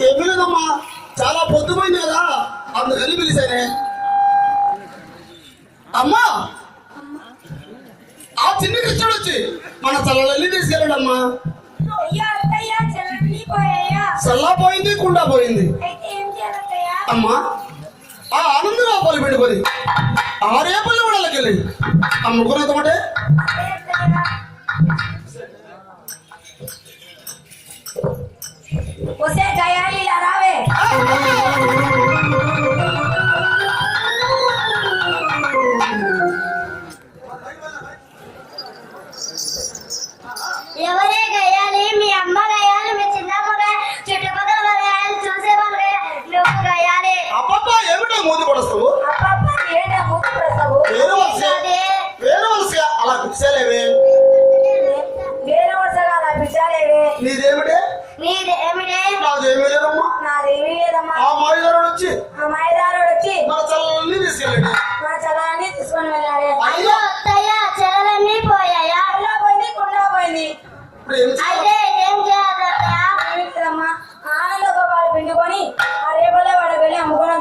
ఏమీ లేదమ్మా, చాలా పొద్దుపోయింది కదా అందుకని పిలిచానే. అమ్మా ఆ చిన్న కృష్ణుడు వచ్చి మన చల్లల్ని తీసుకెళ్ళాడమ్మా. చల్లా పోయింది, కుండా పోయింది. అమ్మా ఆ ఆనందంగా పళ్ళు పెట్టుకొని ఆ రేపల్లి వాళ్ళకి వెళ్ళి అమ్ముకున్నదన్నమాట. ఒసే గయాలి ఇలా రావే. ఎవరే గయాలి? మీ అమ్మ గయాలి, మీ చిన్నమ్మ గయాలి, చుట్టుపక్కల గయాలి, చూసే వాళ్ళు గయాలి, నువ్వు గయాలి. అబ్బబ్బా ఏమిటో మూతి పడస్తావు? అబ్బబ్బా ఏంటా మూతి పడతావు? వేరే వలసగా అలా పిచ్చాలేవే. వేరే వరుసగా అలా పిచ్చాలేవే. నీదేమిటే? నీదేమిటే? నాదేమీ లేదమ్మా. నాదేమీ లేదమ్మా. ఆ మాయదారుడు వచ్చి మన చల్లల్ని తీసుకెళ్ళాడు. మన చల్లాన్ని తీసుకొని వెళ్ళాలి. అయ్యో అత్తయ్య, చెరలన్నీ పోయాయా? అలా పోయింది, కుండా పోయింది. ఇప్పుడు ఏం అయితే ఏం చేయాలి అత్తయ్య? ఏమిటమ్మా, ఆనంద గోపాలు పిండుకొని ఆ రేపల్లె వాడ వెళ్ళి అమ్ముకున్న